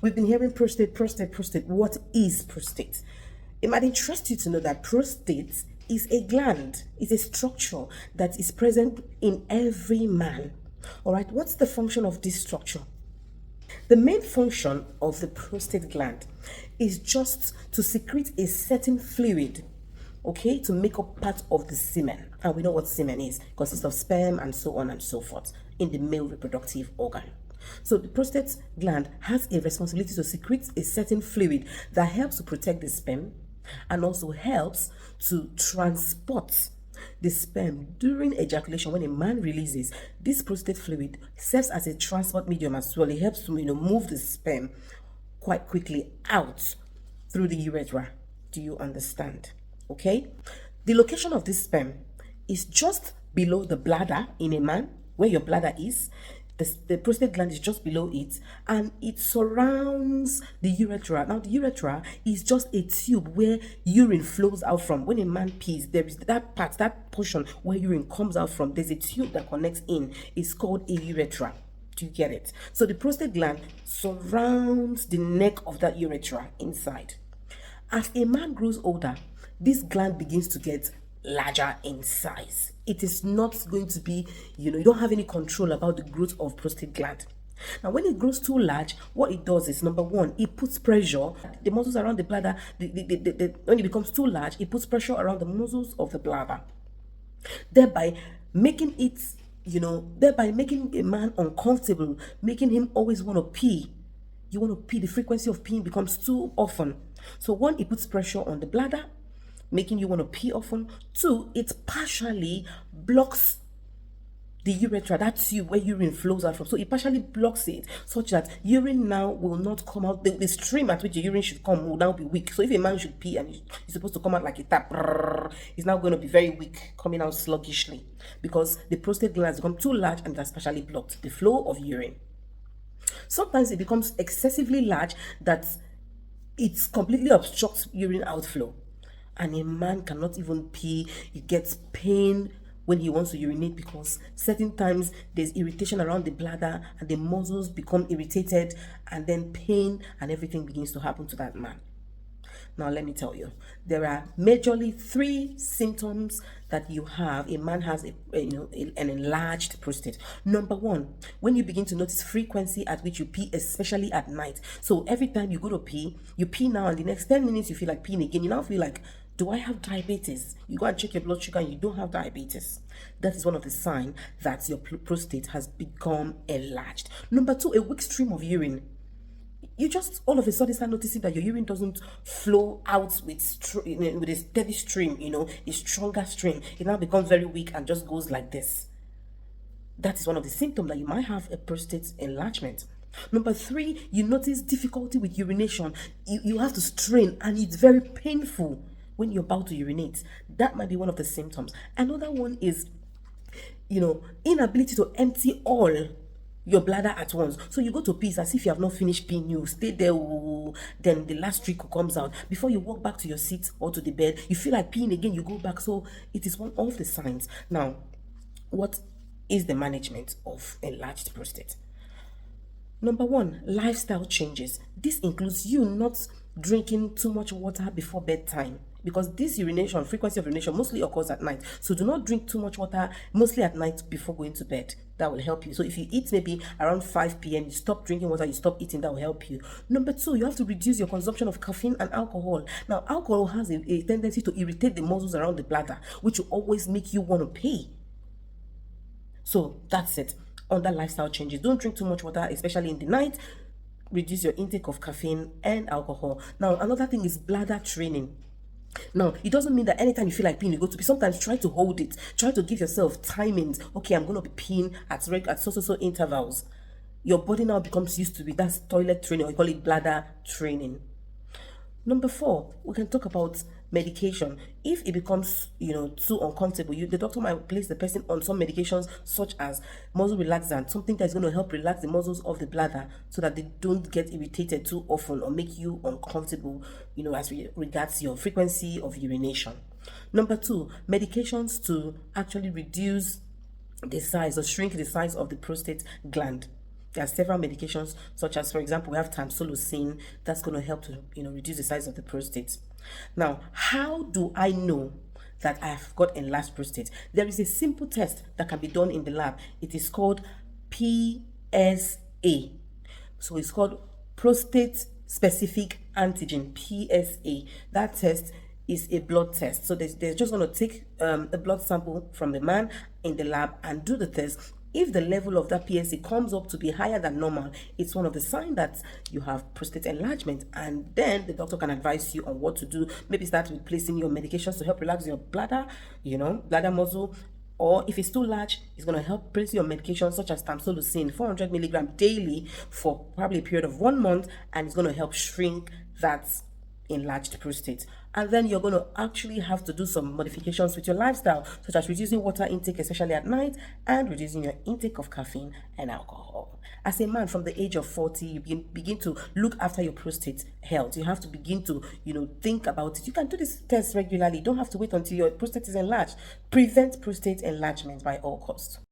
We've been hearing prostate, prostate, prostate. What is prostate? It might interest you to know that prostate is a gland, is a structure that is present in every man. All right, what's the function of this structure? The main function of the prostate gland is just to secrete a certain fluid, okay, to make up part of the semen. And we know what semen is, it consists of sperm and so on and so forth in the male reproductive organ. So the prostate gland has a responsibility to secrete a certain fluid that helps to protect the sperm and also helps to transport the sperm during ejaculation. When a man releases, this prostate fluid serves as a transport medium as well. It helps to move the sperm quite quickly out through the urethra. Do you understand? Okay, the location of this sperm is just below the bladder in a man, where your bladder is. The prostate gland is just below it, and it surrounds the urethra. Now, the urethra is just a tube where urine flows out from. When a man pees, there is that part, that portion where urine comes out from. There's a tube that connects in. It's called a urethra. Do you get it? So the prostate gland surrounds the neck of that urethra inside. As a man grows older, this gland begins to get larger in size. It is not going to be, you don't have any control about the growth of prostate gland. Now, when it grows too large, what it does is, number one, it puts pressure. The muscles around the bladder, when it becomes too large, it puts pressure around the muscles of the bladder, thereby making it, thereby making a man uncomfortable, making him always want to pee. You want to pee, the frequency of peeing becomes too often. So one, it puts pressure on the bladder, making you want to pee often. Two, it partially blocks the urethra, that tube where urine flows out from. So it partially blocks it, such that urine now will not come out. The stream at which the urine should come will now be weak. So if a man should pee and he's supposed to come out like a tap, it's now going to be very weak, coming out sluggishly, because the prostate gland has become too large and it has partially blocked the flow of urine. Sometimes it becomes excessively large that it completely obstructs urine outflow, and a man cannot even pee. He gets pain when he wants to urinate, because certain times there's irritation around the bladder and the muscles become irritated, and then pain and everything begins to happen to that man. Now, let me tell you, there are majorly 3 symptoms that you have. A man has an enlarged prostate. Number 1, when you begin to notice frequency at which you pee, especially at night. So every time you go to pee, you pee now, and the next 10 minutes you feel like peeing again. You now feel like, do I have diabetes? You go and check your blood sugar and you don't have diabetes. That is one of the signs that your prostate has become enlarged. Number 2, a weak stream of urine. You just all of a sudden start noticing that your urine doesn't flow out with a steady stream, a stronger stream. It now becomes very weak and just goes like this. That is one of the symptoms that you might have a prostate enlargement. Number 3, you notice difficulty with urination. You have to strain, and it's very painful when you're about to urinate. That might be one of the symptoms. Another one is, inability to empty all your bladder at once. So you go to pee as if you have not finished peeing. You stay there, then the last trickle comes out. Before you walk back to your seat or to the bed, you feel like peeing again, you go back. So it is one of the signs. Now, what is the management of enlarged prostate? Number 1, lifestyle changes. This includes you not drinking too much water before bedtime, because this frequency of urination mostly occurs at night. So do not drink too much water, mostly at night, before going to bed. That will help you. So if you eat maybe around 5 p.m., you stop drinking water, you stop eating, that will help you. Number 2, you have to reduce your consumption of caffeine and alcohol. Now, alcohol has a tendency to irritate the muscles around the bladder, which will always make you want to pee. So that's it. Under lifestyle changes, don't drink too much water, especially in the night. Reduce your intake of caffeine and alcohol. Now, another thing is bladder training. Now, it doesn't mean that anytime you feel like peeing, you go to pee. Sometimes try to hold it. Try to give yourself timings. Okay, I'm going to be peeing at so intervals. Your body now becomes used to it. That's toilet training, or you call it bladder training. Number 4, we can talk about medication. If it becomes, too uncomfortable, the doctor might place the person on some medications such as muscle relaxant, something that's going to help relax the muscles of the bladder so that they don't get irritated too often or make you uncomfortable, as regards your frequency of urination. Number 2, medications to actually reduce the size or shrink the size of the prostate gland. There are several medications, such as, for example, we have tamsulosin, that's going to help to, reduce the size of the prostate. Now, how do I know that I have got enlarged prostate? There is a simple test that can be done in the lab. It is called PSA. So it's called prostate specific antigen, PSA. That test is a blood test. So they're just going to take a blood sample from the man in the lab and do the test. If the level of that PSA comes up to be higher than normal, it's one of the signs that you have prostate enlargement, and then the doctor can advise you on what to do. Maybe start with placing your medications to help relax your bladder, bladder muscle. Or if it's too large, it's going to help place your medication such as tamsulosin, 400 milligram daily for probably a period of 1 month, and it's going to help shrink that enlarged prostate. And then you're going to actually have to do some modifications with your lifestyle, such as reducing water intake, especially at night, and reducing your intake of caffeine and alcohol. As a man from the age of 40, you begin to look after your prostate health. You have to begin to, think about it. You can do this test regularly. You don't have to wait until your prostate is enlarged. Prevent prostate enlargement by all costs.